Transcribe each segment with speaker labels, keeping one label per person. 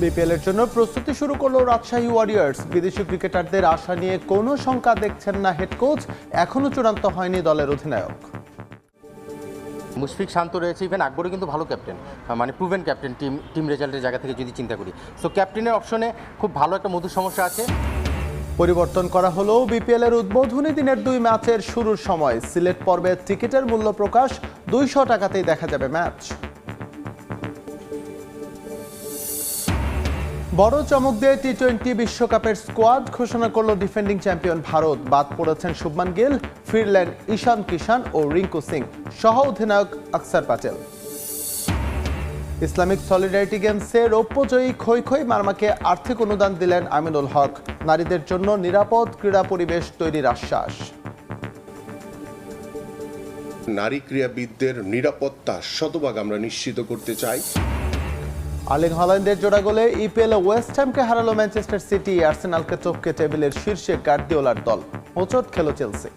Speaker 1: BPL এর জন্য প্রস্তুতি শুরু করলো রাজশাহী ওয়ারিয়র্স। বিদেশি ক্রিকেটারদের আশা নিয়ে কোনো শঙ্কা দেখছেন না হেড কোচ, এখনো চূড়ান্ত হয়নি দলের অধিনায়ক।
Speaker 2: মুশফিক শান্ত রয়েছে, ইভেন আকবরও কিন্তু ভালো ক্যাপ্টেন, মানে প্রুভেন ক্যাপ্টেন টিম রেজাল্টের জায়গা থেকে যদি চিন্তা করি। সো ক্যাপ্টেনের অপশনে খুব ভালো একটা মধুর সমস্যা আছে।
Speaker 1: পরিবর্তন করা হলো বিপিএল এর উদ্বোধনী দিনের 2 ম্যাচের শুরুর সময়। সিলেট পর্বের টিকিটের মূল্য প্রকাশ, 200 টাকাতেই দেখা যাবে ম্যাচ। বড় চমক দিয়ে টি-20 বিশ্বকাপের স্কোয়াড ঘোষণা করলো ডিফেন্ডিং চ্যাম্পিয়ন ভারত। বাদ পড়েছেন শুভমান গিল, ফিরলেন ঈশান কিষান ও রিঙ্কু সিং, সহ অধিনায়ক আকসার প্যাটেল। ইসলামিক সলিডারিটি গেমসে রৌপ্যজয়ী খই খই মারমাকে আর্থিক অনুদান দিলেন আমিনুল হক। নারীদের জন্য নিরাপদ ক্রীড়া পরিবেশ তৈরির আশ্বাস।
Speaker 3: নারী ক্রীড়াবিদদের নিরাপত্তা শতভাগ আমরা নিশ্চিত করতে চাই।
Speaker 1: আর্লিং হল্যান্ডের জোড়া গোলে ইপিএল ওয়েস্ট হ্যামকে হারালো ম্যানচেস্টার সিটি। আর্সেনালকে টপকে টেবিলের শীর্ষে গার্দিওলার দল। হোঁচট খেলো চেলসি।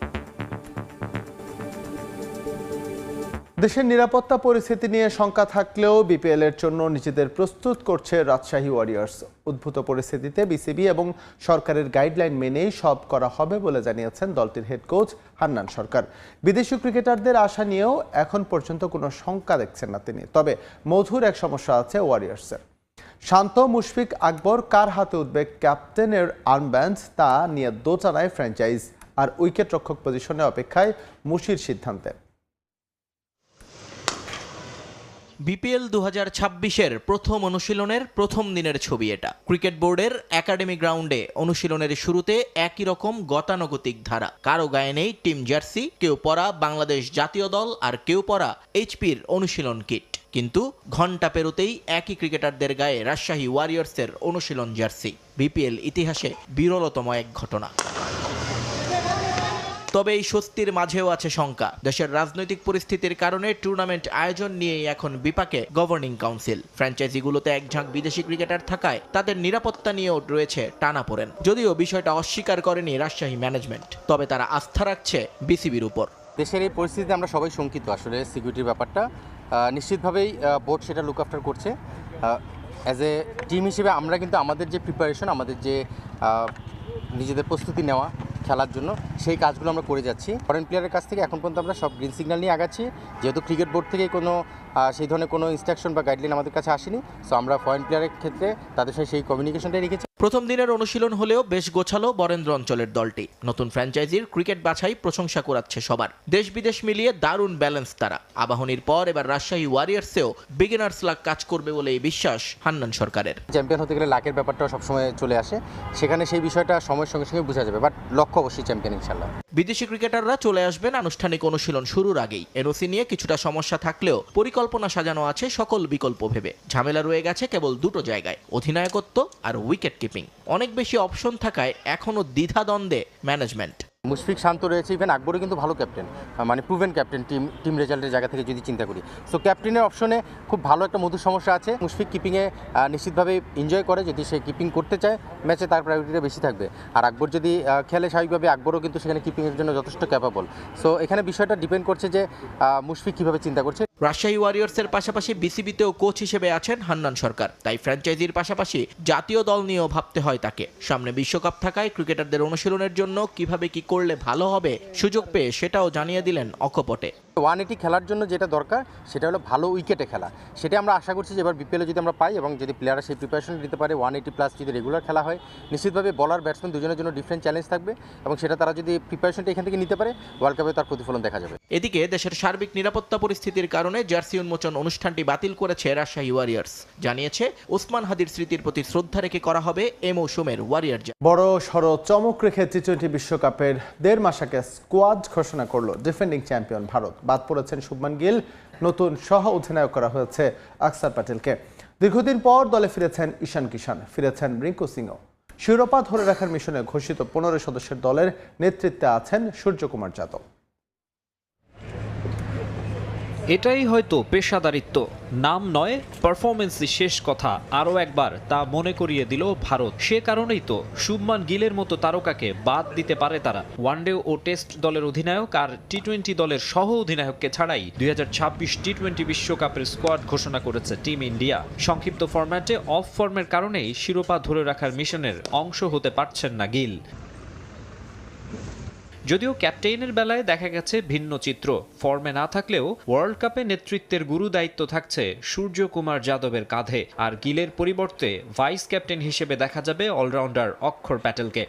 Speaker 1: দেশের নিরাপত্তা পরিস্থিতি নিয়ে শঙ্কা থাকলেও বিপিএল এর জন্য নিজেদের প্রস্তুত করছে রাজশাহী ওয়ারিয়র্স। উদ্ভূত পরিস্থিতিতে বিসিবি এবং সরকারের গাইডলাইন মেনেই সব করা হবে বলে জানিয়েছেন দলটির হেড কোচ হান্নান সরকার। বিদেশি ক্রিকেটারদের আশা নিয়েও এখন পর্যন্ত কোনো শঙ্কা দেখছেন না তিনি। তবে মধুর এক সমস্যা আছে ওয়ারিয়র্সের। শান্ত, মুশফিক, আকবর কার হাতে উঠবে ক্যাপ্টেনের আর্মব্যান্ড তা নিয়ে দোটানায় ফ্র্যাঞ্চাইজ। আর উইকেট রক্ষক পজিশনে অপেক্ষায় মুশির সিদ্ধান্তে।
Speaker 4: বিপিএল 2026-এর প্রথম অনুশীলনের প্রথম দিনের ছবি এটা। ক্রিকেট বোর্ডের একাডেমি গ্রাউন্ডে অনুশীলনের শুরুতে একই রকম গতানুগতিক ধারা। কারো গায়ে নেই টিম জার্সি, কেউ পরা বাংলাদেশ জাতীয় দল আর কেউ পরা এইচপির অনুশীলন কিট। কিন্তু ঘণ্টা পেরোতেই একই ক্রিকেটারদের গায়ে রাজশাহী ওয়ারিয়র্সের অনুশীলন জার্সি। বিপিএল ইতিহাসে বিরলতম এক ঘটনা। তবে এই স্বস্তির মাঝেও আছে শঙ্কা। দেশের রাজনৈতিক পরিস্থিতির কারণে টুর্নামেন্ট আয়োজন নিয়েই এখন বিপাকে গভর্নিং কাউন্সিল। ফ্র্যাঞ্চাইজিগুলোতে একঝাঁক বিদেশি ক্রিকেটার থাকায় তাদের নিরাপত্তা নিয়েও রয়েছে টানাপোড়েন। যদিও বিষয়টা অস্বীকার করেনি রাজশাহী ম্যানেজমেন্ট, তবে তারা আস্থা রাখছে বিসিবির উপর।
Speaker 2: দেশের এই পরিস্থিতিতে আমরা সবাই শঙ্কিত। আসলে সিকিউরিটির ব্যাপারটা নিশ্চিতভাবেই বোর্ড সেটা লুক আফটার করছে। অ্যাজ এ টিম হিসেবে আমরা কিন্তু আমাদের যে প্রিপারেশন, আমাদের যে নিজেদের প্রস্তুতি নেওয়া খেলার জন্য, সেই কাজগুলো আমরা করে যাচ্ছি। ফরেন প্লেয়ারের কাছ থেকে এখন পর্যন্ত আমরা সব গ্রিন সিগন্যাল নিয়ে আগাচ্ছি। যেহেতু ক্রিকেট বোর্ড থেকে কোনো সেই ধরনের কোনো ইনস্ট্রাকশন বা গাইডলাইন আমাদের কাছে আসেনি, সো আমরা ফরেন প্লেয়ারের ক্ষেত্রে তাদের সাথে সেই কমিউনিকেশনটাই রেখেছি।
Speaker 4: প্রথম দিনের অনুশীলন হলেও বেশ গোছালো বরেন্দ্র অঞ্চলের দলটি। নতুন ফ্র্যাঞ্চাইজির ক্রিকেট বাছাই প্রশংসা করাচ্ছে সবার। দেশ বিদেশ মিলিয়ে দারুণ ব্যালেন্স তারা। আবাহনীর পর এবার রাজশাহী ওয়ারিয়র্সেও বিগিনার্স লাক কাজ করবে বলে এই বিশ্বাস হান্নান সরকারের।
Speaker 2: চ্যাম্পিয়ন হতে গেলে লাকের ব্যাপারটাও সবসময় চলে আসে, সেখানে সেই বিষয়টা সময়ের সঙ্গে সঙ্গে বোঝা যাবে, বাট লক্ষ্য অবশ্যই চ্যাম্পিয়ন ইনশাল্লাহ।
Speaker 4: বিদেশি ক্রিকেটাররা চলে আসবেন আনুষ্ঠানিক অনুশীলন শুরুর আগেই। এনওসি নিয়ে কিছুটা সমস্যা থাকলেও পরিকল্পনা সাজানো আছে সকল বিকল্প ভেবে। ঝামেলা রয়ে গেছে কেবল দুটো জায়গায়, অধিনায়কত্ব আর উইকেট কিপিং। অনেক বেশি অপশন থাকায় এখনো দ্বিধাদ্বন্দ্বে ম্যানেজমেন্ট।
Speaker 2: মুশফিক শান্ত রয়েছে, ইভেন আকবরও কিন্তু ভালো ক্যাপ্টেন, মানে প্রুভেন ক্যাপ্টেন টিম রেজাল্টের জায়গা থেকে যদি চিন্তা করি। সো ক্যাপ্টেনের অপশনে খুব ভালো একটা মধুর সমস্যা আছে। মুশফিক কিপিংয়ে নিশ্চিতভাবে এনজয় করে, যদি সে কিপিং করতে চায় ম্যাচে তার প্রায়োরিটিটা বেশি থাকবে। আর আকবর যদি খেলে স্বাভাবিকভাবে আকবরও কিন্তু সেখানে কিপিংয়ের জন্য যথেষ্ট ক্যাপাবল। সো এখানে বিষয়টা ডিপেন্ড করছে যে মুশফিক কীভাবে চিন্তা করছে।
Speaker 4: রাজশাহী ওয়ারিয়র্সের পাশাপাশি বিসিবিতেও কোচ হিসেবে আছেন হান্নান সরকার। তাই ফ্র্যাঞ্চাইজির পাশাপাশি জাতীয় দল নিয়েও ভাবতে হয় তাকে। সামনে বিশ্বকাপ থাকায় ক্রিকেটারদের অনুশীলনের জন্য কিভাবে কি করলে ভালো হবে সুযোগ পেয়ে সেটাও জানিয়ে দিলেন অকপটে।
Speaker 2: 180 খেলার জন্য যেটা দরকার সেটা হলো ভালো উইকেটে খেলা। সেটা আমরা আশা করছি যে এবার বিপিএলে যদি আমরা পাই এবং যদি প্লেয়াররা সেই প্রিপারেশন দিতে পারে, 180+ যদি রেগুলার খেলা হয়, নিশ্চিতভাবে বলার ব্যাটসম্যান দুজনের জন্য ডিফারেন্ট চ্যালেঞ্জ থাকবে এবং সেটা তারা যদি প্রিপারেশনটা এখান থেকে নিতে পারে, ওয়ার্ল্ড কাপে তার প্রতিফলন দেখা যাবে।
Speaker 4: এদিকে দেশের সার্বিক নিরাপত্তা পরিস্থিতির কারণে জার্সি উন্মোচন অনুষ্ঠানটি বাতিল করেছে রাজশাহী ওয়ারিয়র্স। জানিয়েছে ওসমান হাদির স্মৃতির প্রতি শ্রদ্ধা রেখে করা হবে এ মৌসুমের ওয়ারিয়র।
Speaker 1: বড় সড় চমক রেখে টি-20 বিশ্বকাপের 1.5 মাস আগে স্কোয়াড ঘোষণা করলো ডিফেন্ডিং চ্যাম্পিয়ন ভারত। বাদ পড়েছেন শুভমান গিল, নতুন সহ অধিনায়ক করা হয়েছে আকসার প্যাটেলকে। দীর্ঘদিন পর দলে ফিরেছেন ঈশান কিষান, ফিরেছেন রিঙ্কু সিংও। শিরোপা ধরে রাখার মিশনে ঘোষিত 15 সদস্যের দলের নেতৃত্বে আছেন সূর্যকুমার যাদব।
Speaker 5: এটাই হয়তো পেশাদারিত্ব, নাম নয়, পারফরমেন্সই শেষ কথা আরও একবার তা মনে করিয়ে দিল ভারত। সে কারণেই তো শুভমান গিলের মতো তারকাকে বাদ দিতে পারে তারা। ওয়ানডে ও টেস্ট দলের অধিনায়ক আর টি-20 দলের সহ অধিনায়ককে ছাড়াই 2026 টি-20 বিশ্বকাপের স্কোয়াড ঘোষণা করেছে টিম ইন্ডিয়া। সংক্ষিপ্ত ফরম্যাটে অফ ফর্মের কারণেই শিরোপা ধরে রাখার মিশনের অংশ হতে পারছেন না গিল। যদিও ক্যাপ্টেইনের বেলায় দেখা গেছে ভিন্ন চিত্র। ফর্মে না থাকলেও ওয়ার্ল্ড কাপে নেতৃত্বের গুরু দায়িত্ব থাকছে সূর্যকুমার যাদবের কাঁধে, আর গিলের পরিবর্তে ভাইস ক্যাপ্টেন হিসেবে দেখা যাবে অলরাউন্ডার অক্ষর প্যাটেলকে।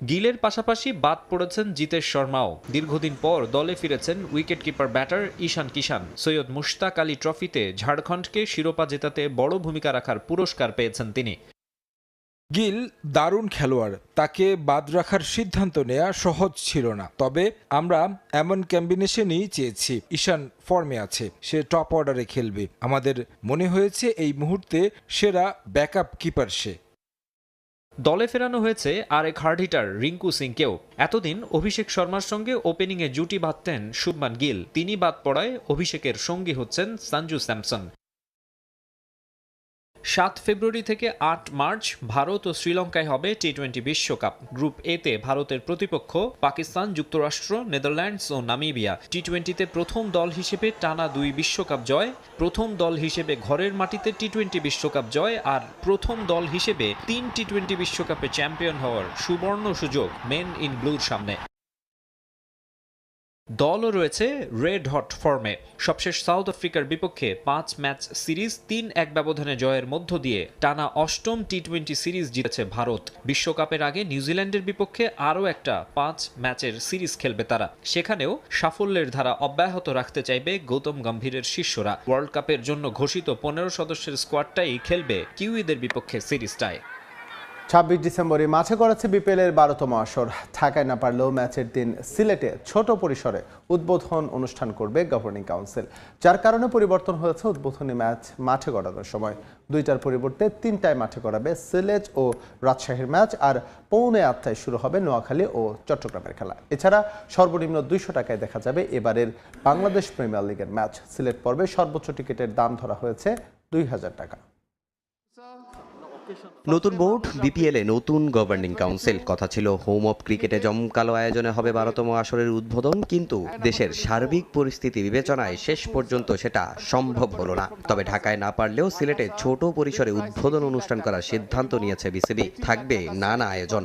Speaker 5: গিলের পাশাপাশি বাদ পড়েছেন জিতেশ শর্মাও। দীর্ঘদিন পর দলে ফিরেছেন উইকেট কিপার ব্যাটার ঈশান কিষান। সৈয়দ মুশতাক আলী ট্রফিতে ঝাড়খণ্ডকে শিরোপা জেতাতে বড় ভূমিকা রাখার পুরস্কার পেয়েছেন তিনি।
Speaker 6: গিল দারুণ খেলোয়াড়, তাকে বাদ রাখার সিদ্ধান্ত নেওয়া সহজ ছিল না। তবে আমরা এমন কম্বিনেশনই চেয়েছি। ঈশান ফর্মে আছে, সে টপ অর্ডারে খেলবে। আমাদের মনে হয়েছে এই মুহূর্তে সেরা ব্যাকআপ কিপার সে।
Speaker 5: দলে ফেরানো হয়েছে আরেক হার্ড হিটার রিঙ্কু সিংকেও। এতদিন অভিষেক শর্মার সঙ্গে ওপেনিংয়ে জুটি বাঁধতেন শুভমান গিল। তিনি বাদ পড়ায় অভিষেকের সঙ্গী হচ্ছেন সঞ্জু স্যামসন। 7 ফেব্রুয়ারি থেকে 8 মার্চ ভারত ও শ্রীলঙ্কায় হবে টি-20 বিশ্বকাপ। গ্রুপ এতে ভারতের প্রতিপক্ষ পাকিস্তান, যুক্তরাষ্ট্র, নেদারল্যান্ডস ও নামিবিয়া। টি-20তে প্রথম দল হিসেবে টানা 2 বিশ্বকাপ জয়, প্রথম দল হিসেবে ঘরের মাটিতে টি-20 বিশ্বকাপ জয় আর প্রথম দল হিসেবে 3 টি-20 বিশ্বকাপে চ্যাম্পিয়ন হওয়ার সুবর্ণ সুযোগ মেন ইন ব্লুর সামনে। দলও রয়েছে রেড হট ফর্মে। সবশেষ সাউথ আফ্রিকার বিপক্ষে 5 ম্যাচ সিরিজ 3-1 ব্যবধানে জয়ের মধ্য দিয়ে টানা 8ম টি-20 সিরিজ জিতেছে ভারত। বিশ্বকাপের আগে নিউজিল্যান্ডের বিপক্ষে আরও একটা 5 ম্যাচের সিরিজ খেলবে তারা। সেখানেও সাফল্যের ধারা অব্যাহত রাখতে চাইবে গৌতম গম্ভীরের শিষ্যরা। ওয়ার্ল্ড কাপের জন্য ঘোষিত 15 সদস্যের স্কোয়াডটাই খেলবে কিউইদের বিপক্ষে সিরিজটায়।
Speaker 1: 26 ডিসেম্বরে মাঠে গড়াচ্ছে বিপিএলের 12তম আসর। ঢাকায় না পারলেও ম্যাচের দিন সিলেটে ছোট পরিসরে উদ্বোধন অনুষ্ঠান করবে গভর্নিং কাউন্সিল, যার কারণে পরিবর্তন হয়েছে উদ্বোধনী ম্যাচ মাঠে গড়ানোর সময়। 2টার পরিবর্তে 3টায় মাঠে গড়াবে সিলেট ও রাজশাহীর ম্যাচ, আর 7:45 শুরু হবে নোয়াখালী ও চট্টগ্রামের খেলা। এছাড়া সর্বনিম্ন 200 টাকায় দেখা যাবে এবারের বাংলাদেশ প্রিমিয়ার লিগের ম্যাচ। সিলেট পর্বে সর্বোচ্চ টিকিটের দাম ধরা হয়েছে 2000 টাকা।
Speaker 7: নতুন বোর্ড, বিপিএলে নতুন গভর্নিং কাউন্সিল। কথা ছিল হোম অফ ক্রিকেটে জমকালো আয়োজনে হবে 12তম আসরের উদ্বোধন, কিন্তু দেশের সার্বিক পরিস্থিতি বিবেচনায় শেষ পর্যন্ত সেটা সম্ভব হলো না। তবে ঢাকায় না পারলেও সিলেটে ছোট পরিসরে উদ্বোধন অনুষ্ঠান করার সিদ্ধান্ত নিয়েছে বিসিবি। থাকবে নানা আয়োজন।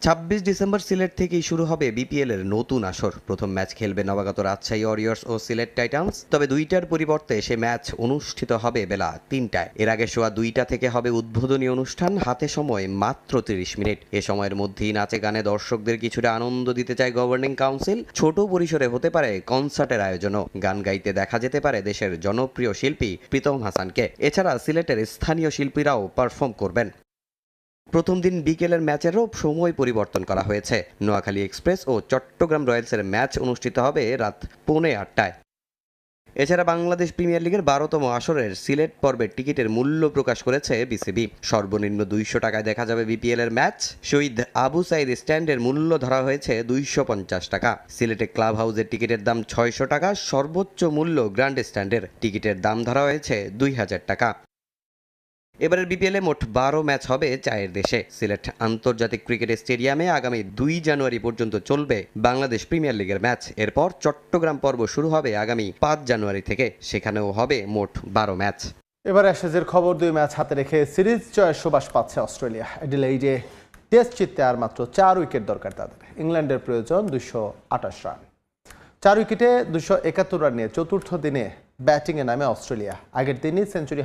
Speaker 7: 26 ডিসেম্বর সিলেট থেকেই শুরু হবে বিপিএল এর নতুন আসর। প্রথম ম্যাচ খেলবে নবাগত রাজশাহী ওয়ারিয়র্স ও সিলেট টাইটান্স। তবে 2টার পরিবর্তে সে ম্যাচ অনুষ্ঠিত হবে বেলা 3টায়। এর আগে সোয়া 2টা থেকে হবে উদ্বোধনী অনুষ্ঠান। হাতে সময় মাত্র 30 মিনিট। এ সময়ের মধ্যেই নাচে গানে দর্শকদের কিছুটা আনন্দ দিতে চায় গভর্নিং কাউন্সিল। ছোট পরিসরে হতে পারে কনসার্টের আয়োজনও। গান গাইতে দেখা যেতে পারে দেশের জনপ্রিয় শিল্পী প্রীতম হাসানকে। এছাড়া সিলেটের স্থানীয় শিল্পীরাও পারফর্ম করবেন। প্রথম দিন বিকেলের ম্যাচেরও সময় পরিবর্তন করা হয়েছে। নোয়াখালী এক্সপ্রেস ও চট্টগ্রাম রয়্যালসের ম্যাচ অনুষ্ঠিত হবে রাত 8:45। এছাড়া বাংলাদেশ প্রিমিয়ার লিগের 12তম আসরের সিলেট পর্বের টিকিটের মূল্য প্রকাশ করেছে বিসিবি। সর্বনিম্ন 200 টাকায় দেখা যাবে বিপিএল এর ম্যাচ। শহীদ আবু সাইদ স্ট্যান্ডের মূল্য ধরা হয়েছে 250 টাকা। সিলেটে ক্লাব হাউসের টিকিটের দাম 600 টাকা। সর্বোচ্চ মূল্য গ্র্যান্ড স্ট্যান্ডের টিকিটের দাম ধরা হয়েছে 2000 টাকা। এবারের বিপিএলে মোট 12 ম্যাচ হবে 4 দেশে। সিলেট আন্তর্জাতিক ক্রিকেট স্টেডিয়ামে আগামী 2 জানুয়ারি পর্যন্ত চলবে বাংলাদেশ প্রিমিয়ার লিগের ম্যাচ। এরপর চট্টগ্রাম পর্ব শুরু হবে আগামী 5 জানুয়ারি থেকে। সেখানেও হবে মোট 12 ম্যাচ।
Speaker 1: এবার অ্যাশেজের খবর। 2 ম্যাচ হাতে রেখে সিরিজ জয়ের সুবাস পাচ্ছে অস্ট্রেলিয়া। অ্যাডিলেইডে টেস্ট জিততে আর মাত্র 4 উইকেট দরকার তাদের। ইংল্যান্ডের প্রয়োজন 228 রান। 4 উইকেটে 271 রান নিয়ে চতুর্থ দিনে ব্যাটিংয়ে নামে অস্ট্রেলিয়া। আগের দিনই সেঞ্চুরি